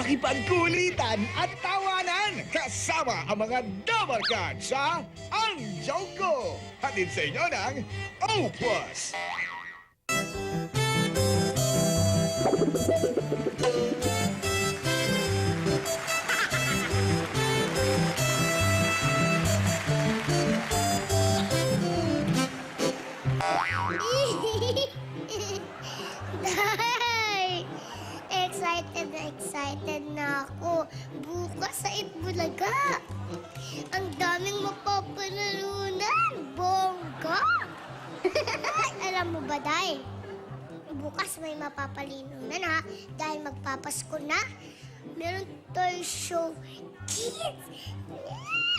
makipagkulitan at tawanan kasama ang mga Dabarkad sa Ang Joke Ko. Hatid sa inyo ng O+. Day! Excited na ako. Bukas sa Itbulaga. Ang daming mapapanalunan. Bongga! Alam mo ba, Day? Bukas may mapapalinunan, ha? Dahil magpapasko na. Meron toy show. Kids!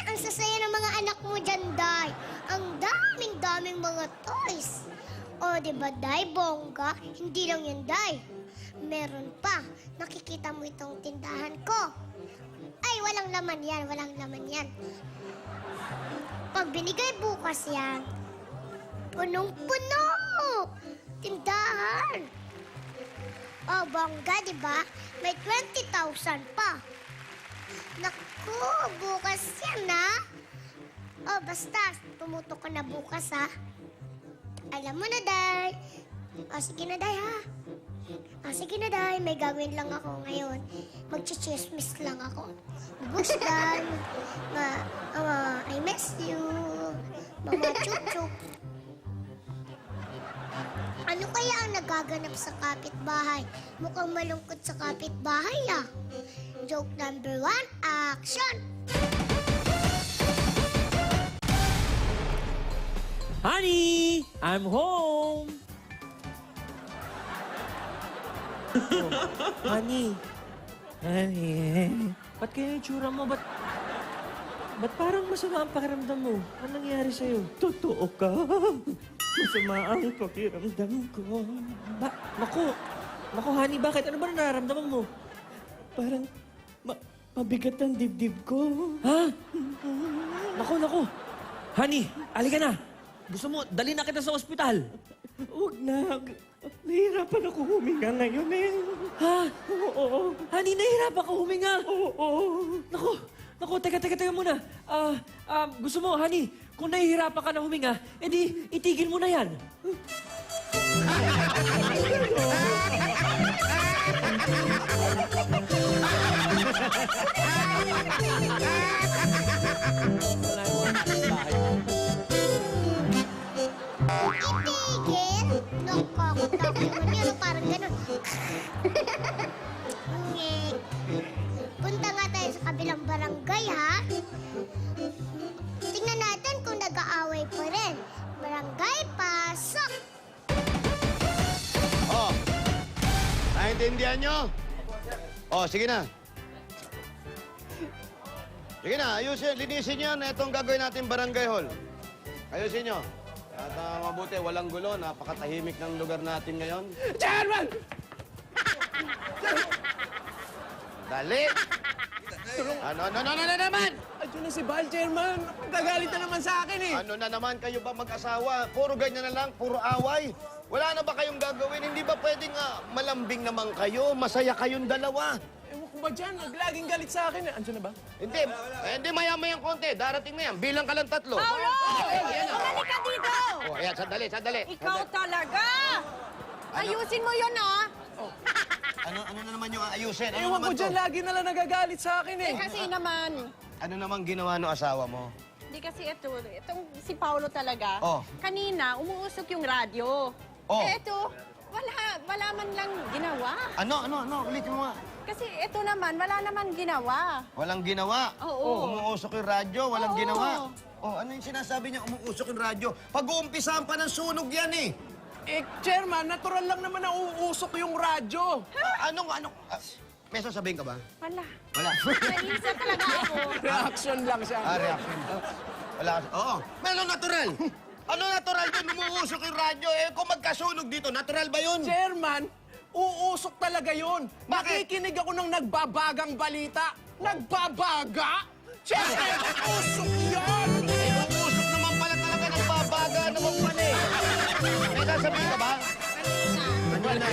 Ang sasaya ng mga anak mo dyan, Day. Ang daming mga toys. O, di ba, Day? Bongga? Hindi lang yan, Day. Meron pa. Nakikita mo itong tindahan ko. Ay, walang laman yan. Pag binigay bukas yan, punong-puno! Tindahan! Oh, bongga, di ba? May 20,000 pa. Naku, bukas yan, ha? Oh, basta, tumutok ka na bukas, ha? Alam mo na, Day. Oh, sige na, Day, ha? Sige na, Day. May gawin lang ako ngayon. Magchichismis lang ako. Bukas, Day. I miss you. Mga chup-chup. Ano kaya ang nagaganap sa kapitbahay? Mukhang malungkot sa kapitbahay, ah. Joke number 1, action! Honey, I'm home. Oh, honey. Ba't kaya yung tsura mo? Ba't parang masama ang pakiramdam mo? Anong nangyari sa'yo? Totoo ka. Masama ang pakiramdam ko. Naku, honey, bakit? Ano ba nararamdaman mo? Parang mabigat ang dibdib ko. Ha? Naku. Honey, alika na. Gusto mo, dali na kita sa ospital. Huwag na. Nahihirapan ako huminga ngayon eh. Ha? Oo. Honey, nahihirapan ka huminga. Oo. Naku, teka muna. Gusto mo, honey, kung nahihirapan ka na huminga, edi itigil mo na yan. Itigil? Nakakatakot naman yun. Parang gano'n. Punta nga tayo sa kabilang barangay, ha? Tingnan natin kung nag-aaway pa rin. Barangay, pasok! Oh, naintindihan nyo? Oh, sige na. Sige na, ayusin, linisin nyo na itong gagawin natin barangay hall. Ayusin nyo. At mabuti, walang gulo, napakatahimik ng lugar natin ngayon. Chairman! Dali! Ano naman? Ayun na si Bal, Chairman. Gagalit na naman sa akin eh. Ano na naman kayo ba mag-asawa? Puro ganyan na lang, puro away. Wala na ba kayong gagawin? Hindi ba pwedeng malambing naman kayo? Masaya kayong dalawa. Ewan ko ba dyan? Laging galit sa akin eh. Andiyan na ba? Hindi maya-mayang konti. Darating na yan. Bilang ka lang 3. Paulo! Bumalik ka dito! Oh, ayan, sandali. Ikaw talaga! Ayusin mo yun, ah! Ano na naman yung ayusin? Ano Ewan naman ko dyan, to? lagi na lang nagagalit sa akin eh. Kasi naman, Ano namang ginawa ng asawa mo? hindi kasi itong si Paulo talaga, Oh. kanina umuusok yung radyo. Oh. Eh ito, wala man lang ginawa. Ano? Ulitin mo nga. Kasi ito naman, wala naman ginawa. Walang ginawa. Oo. Umuusok yung radyo, walang Oo. ginawa. Oh, ano yung sinasabi niya, umuusok yung radyo? Pag-uumpisahan pa ng sunog yan eh. Eh, Chairman, natural lang naman na uusok yung radyo. Ano? May sasabihin ka ba? Wala. Wala. Naisa talaga ako. Reaction lang siya. Reaction. Wala. Oo. Ano natural? Ano natural yun? Umuusok yung radyo. Eh, kung magkasunog dito, natural ba yun? Chairman, uusok talaga yun. Bakit? Nakikinig ako ng nagbabagang balita. Nagbabaga? Siyempre, usok yan! Umuusok naman pala talaga, nagbabaga naman pala eh. May sasabihin ka ba? Kanina.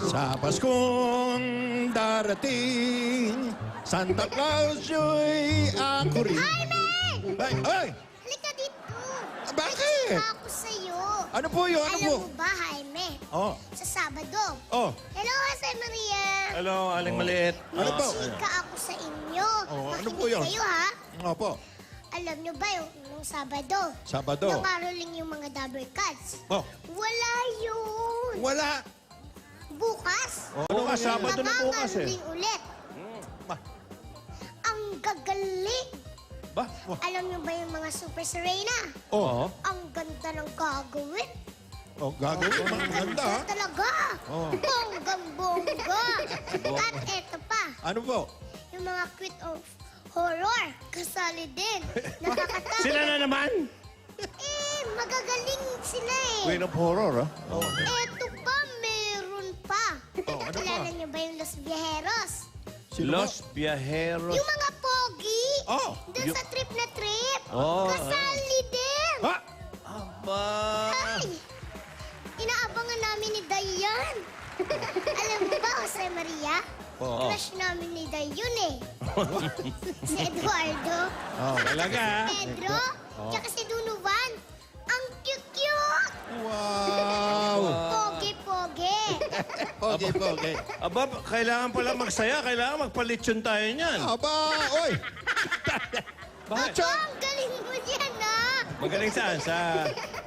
Sa Paskong darating, Santa Claus yo'y ako rin. Jaime! Ay! Halika dito. Bakit? May ako sa'yo. Ano po yun? Ano Alam po? mo ba, Jaime? Oh. Sa Sabado. Oh. Hello, Jose Maria. Hello, Aling Maliit. Ano po? Chika ako sa inyo. Oh, ano po Makinig yun? kayo, ha? Opo. Alam nyo ba yung nung Sabado? Sabado. Nangaroling yung mga Dabber Cats. Oh. Wala yun. Wala. Bukas. Bukas, Sabado na bukas eh. Nangangaroling ulit. Ba? Ang gagaling. Ba? Alam nyo ba yung mga Super Serena? Oh. Ang ganda ng gagawin. Oh, gagawin. Maganda, ha? Talaga. Oh. Bonggang-bongga. At eto pa, Ano po? yung mga quit of horror. Kasali din. Nakakatawa. Sila na naman? Magagaling sila eh. Queen of Horror, ah. Eto pa, meron pa. Oh, ano pa? Kilala niyo ba yung Los Viajeros? Sino Los Viajeros. Yung mga pogi. Oh, Doon sa trip na trip. Oh, Kasali din. Ha? Aba. Ay, inaabangan namin ni Dayan. Alam mo ba, Jose Maria? Oo. Crush namin ni Dayan eh. Si Eduardo. Oh, Talaga? Pedro. Tsaka si Dunuvan. Ang cute-cute. wow. Pogi-pogi. Pogi. Aba, kailangan pala magsaya. Kailangan magpalitsyon tayo niyan. Aba, oy. Bakit? Ako, ang galing mo dyan, ha? Magaling saan? Sa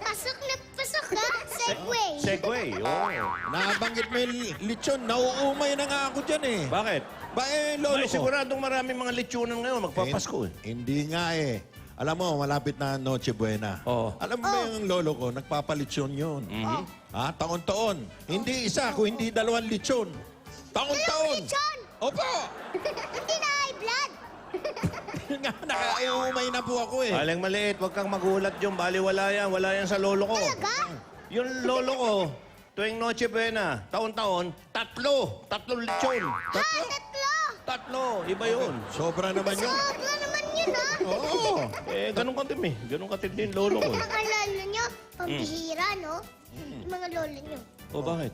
Pasok na pasok, ha? Segway. Segway. Oh. Nabanggit mo yung lechon. Nauumay na nga ako dyan eh. Bakit? Ba eh, lolo Ay, ko. siguradong maraming mga lechonan ngayon. Magpapasko eh. Hindi nga eh. Alam mo, malapit na Noche Buena. Oo. Alam mo ba yung lolo ko, nagpapalitsyon yun. Oh, Ha? Taon-taon. Hindi isa, kung hindi dalawang lechon. Taon-taon. dalawang lechon. Opo! Hindi na high blood. Nga, nakaiumay na po ako eh. Aling maliit, huwag kang magulat yung baliwala yan. Wala yan sa lolo ko. Talaga? Yung lolo ko, tuwing Noche Buena, taon-taon, tatlong lechon. Ha? Tatlo. Tatlo, iba yun. Sobra naman yun. Sobra naman yun, ha? Oo. Eh, ganun katim eh. Ganun katim din lolo ko. Ang lalo nyo, pambihira, no? Yung mga lolo nyo. O bakit?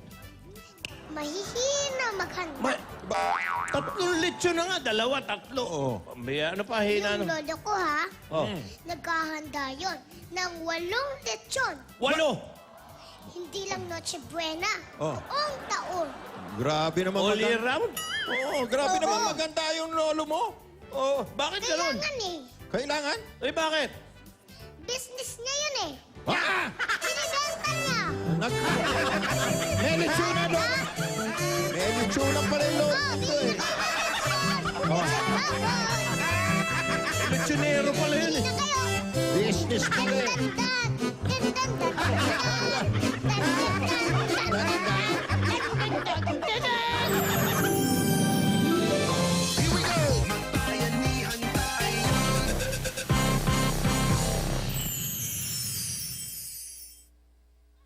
Mahihina maghanda. Tatlong lechon na nga, dalawa, tatlo. Oo. Pambiya, ano pa hina? Yung lolo ko, ha? Oh. Nagkahanda yon ng 8 lechon. 8! Hindi lang Noche Buena. Oh. Buong taon. Grabe naman All year maganda. round? Oo, grabe Oo. naman maganda yung lolo mo. Oh, bakit ganun? Kailangan eh. Kailangan? Eh, bakit? Business niya yun eh. Ah! Binibenta niya. May lechona doon. May lechona pala yung lolo Oh, ko eh. Lechonero pala yun eh. na kayo. Business pala eh. Dandan.